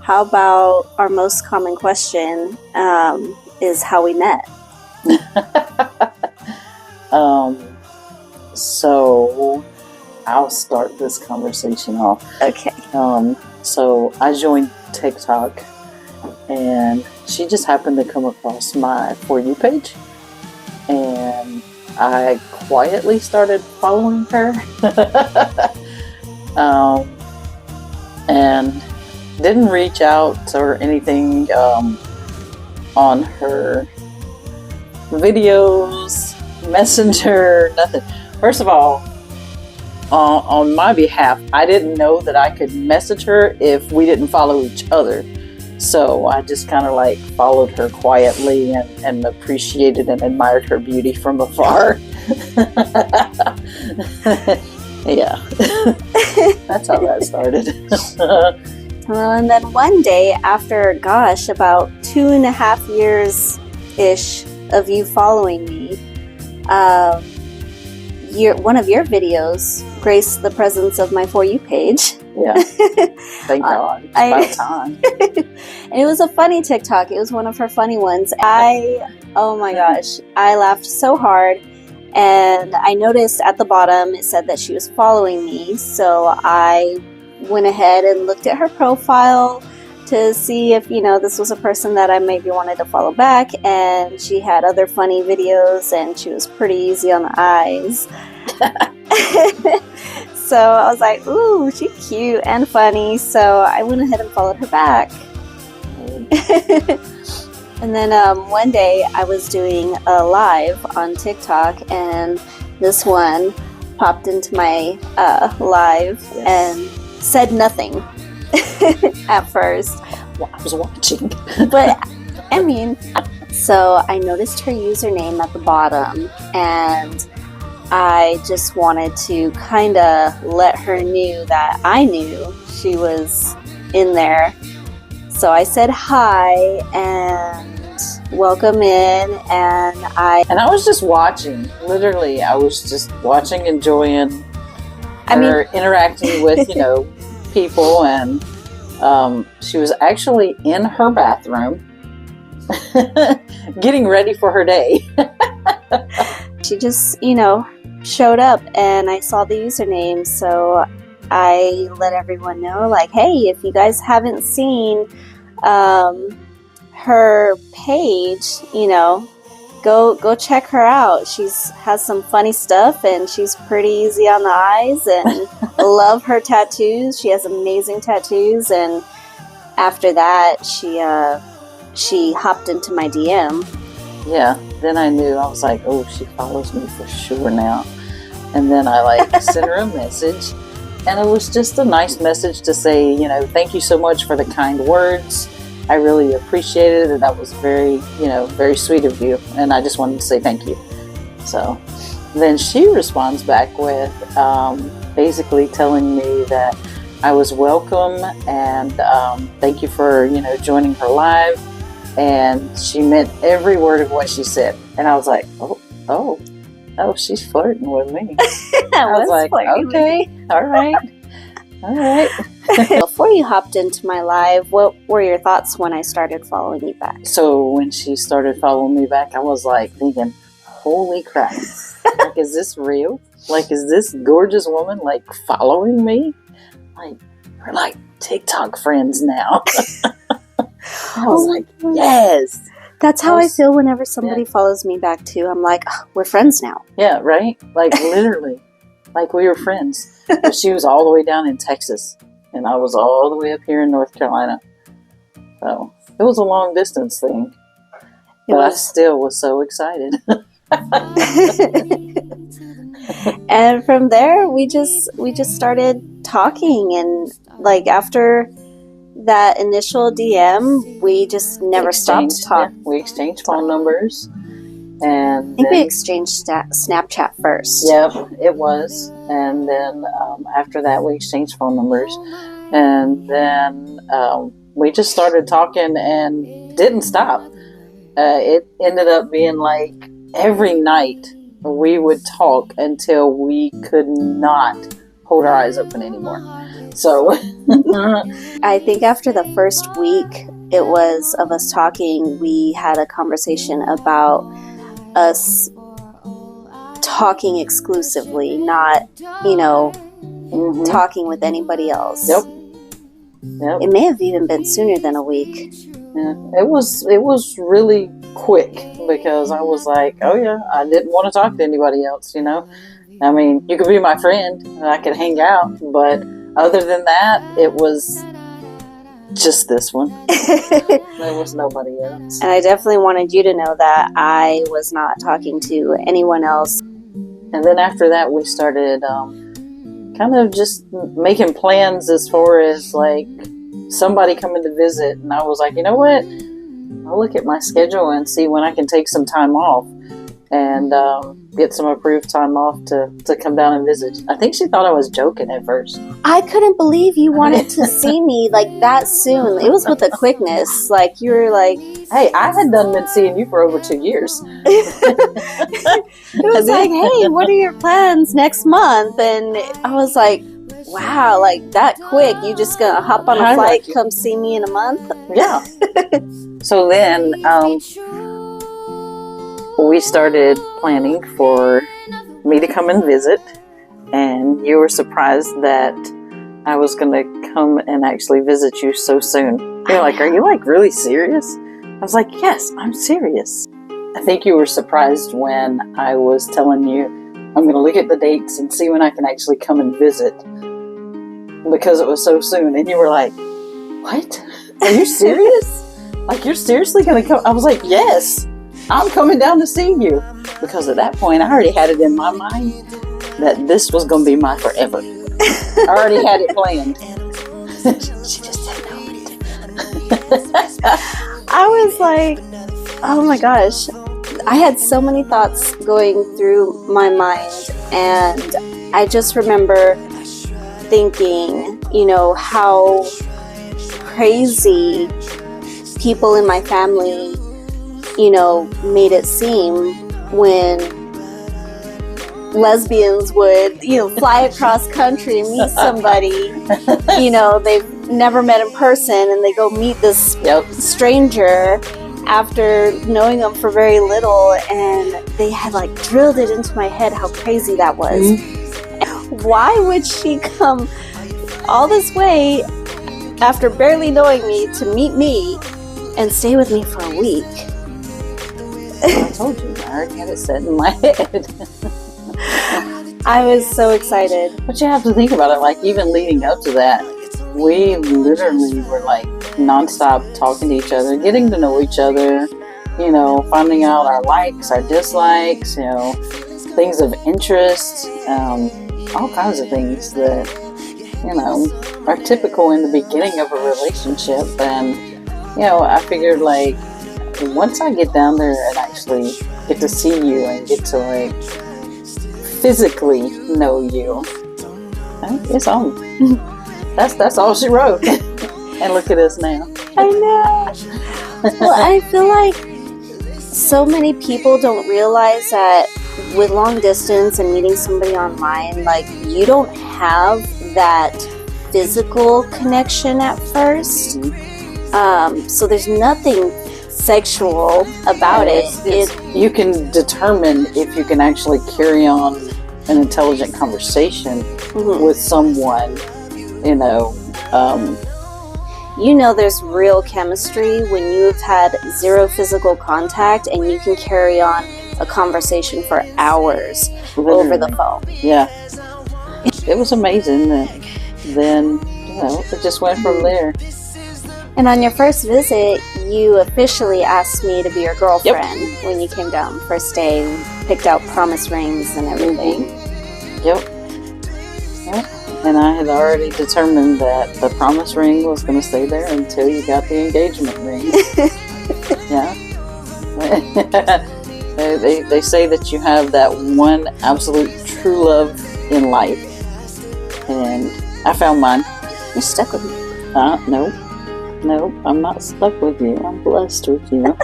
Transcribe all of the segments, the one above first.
How about our most common question is how we met? So I'll start this conversation off. Okay. So I joined TikTok, and she just happened to come across my For You page, and I quietly started following her. And didn't reach out or anything on her videos, Messenger, nothing. First of all, on my behalf, I didn't know that I could message her if we didn't follow each other. So I just kind of like followed her quietly and appreciated and admired her beauty from afar. Yeah, that's how that started. Well, and then one day after, about 2.5 years-ish of you following me, one of your videos graced the presence of my For You page. Yeah, thank God. It's about time. And it was a funny TikTok. It was one of her funny ones. Oh my gosh, I laughed so hard. And I noticed at the bottom it said that she was following me. So I went ahead and looked at her profile to see if, this was a person that I maybe wanted to follow back. And she had other funny videos, and she was pretty easy on the eyes. So I was like, ooh, she's cute and funny. So I went ahead and followed her back. And then one day I was doing a live on TikTok, and this one popped into my live and said nothing at first. Well, I was watching. But, so I noticed her username at the bottom, and I just wanted to kind of let her know that I knew she was in there. So I said hi and welcome in, and I was just watching. Literally, I was just watching, enjoying her interacting with, people, and she was actually in her bathroom getting ready for her day. She just, showed up, and I saw the username, so I let everyone know, like, hey, if you guys haven't seen her page, go check her out. Has some funny stuff, and she's pretty easy on the eyes, and love her tattoos. She has amazing tattoos. And after that, she hopped into my DM. Yeah, then I knew. I was like, oh, she follows me for sure now. And then I sent her a message, and it was just a nice message to say, thank you so much for the kind words. I really appreciated it. That was very, very sweet of you. And I just wanted to say thank you. So then she responds back with basically telling me that I was welcome, and thank you for, joining her live. And she meant every word of what she said. And I was like, oh, she's flirting with me. I was like, okay, all right. Before you hopped into my live, what were your thoughts when I started following you back? So when she started following me back, I was like thinking, holy crap. Is this real? Is this gorgeous woman following me? We're like TikTok friends now. I was like, yes. That's how I feel whenever somebody follows me back too. I'm like, oh, we're friends now. Yeah, right? Literally. We were friends. But she was all the way down in Texas, and I was all the way up here in North Carolina. So it was a long distance thing. But I still was so excited. And from there, we just started talking, and after that initial DM, we just never stopped talking. Yeah, we exchanged phone numbers, and I think we exchanged Snapchat first. Yep, it was. And then after that, we exchanged phone numbers, and then we just started talking and didn't stop. It ended up being every night we would talk until we could not hold our eyes open anymore. So I think after the first week it was of us talking, we had a conversation about us talking exclusively, not, talking with anybody else. Yep. It may have even been sooner than a week. Yeah, it was really quick because I was like, oh yeah, I didn't want to talk to anybody else, I mean, you could be my friend and I could hang out, but other than that, it was just this one. There was nobody else. And I definitely wanted you to know that I was not talking to anyone else. And then after that, we started kind of just making plans as far as like somebody coming to visit. And I was like, you know what? I'll look at my schedule and see when I can take some time off and get some approved time off to come down and visit. I think she thought I was joking at first. I couldn't believe you wanted to see me like that soon. It was with a quickness. Like, you were like... Hey, I had been seeing you for over 2 years. It was like, hey, what are your plans next month? And I was like, wow, like that quick. You just gonna hop on a flight, come see me in a month? Yeah. So then we started planning for me to come and visit, and you were surprised that I was going to come and actually visit you so soon. You're like, are you like really serious? I was like, yes, I'm serious. I think you were surprised when I was telling you I'm going to look at the dates and see when I can actually come and visit, because it was so soon. And you were like, what? Are you serious? Like, you're seriously going to come? I was like, yes, I'm coming down to see you. Because at that point, I already had it in my mind that this was going to be my forever. I already had it planned. She just said no. I was like, oh my gosh. I had so many thoughts going through my mind, and I just remember thinking, how crazy people in my family, made it seem when lesbians would, fly across country and meet somebody, they've never met in person, and they go meet this stranger after knowing them for very little, and they had like drilled it into my head how crazy that was. Mm-hmm. Why would she come all this way after barely knowing me to meet me and stay with me for a week? I told you, I already had it set in my head. I was so excited. But you have to think about it, like even leading up to that, we literally were like nonstop talking to each other, getting to know each other, finding out our likes, our dislikes, things of interest, all kinds of things that, are typical in the beginning of a relationship. And, I figured like, once I get down there and actually get to see you and get to like physically know you, it's on. That's all she wrote. And look at us now. I know. Well, I feel like so many people don't realize that with long distance and meeting somebody online, like, you don't have that physical connection at first. So there's nothing sexual about it. You can determine if you can actually carry on an intelligent conversation with someone, there's real chemistry when you've had zero physical contact and you can carry on a conversation for hours over the phone. Yeah. It was amazing. Then, it just went from there. And on your first visit, you officially asked me to be your girlfriend when you came down first day and picked out promise rings and everything. Yep. And I had already determined that the promise ring was going to stay there until you got the engagement ring. Yeah. They say that you have that one absolute true love in life. And I found mine. You're stuck with me. No, I'm not stuck with you. I'm blessed with you.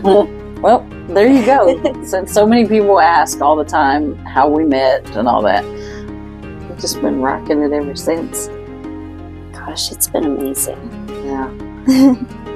Well, there you go. Since so many people ask all the time how we met and all that, we've just been rocking it ever since. Gosh, it's been amazing. Yeah.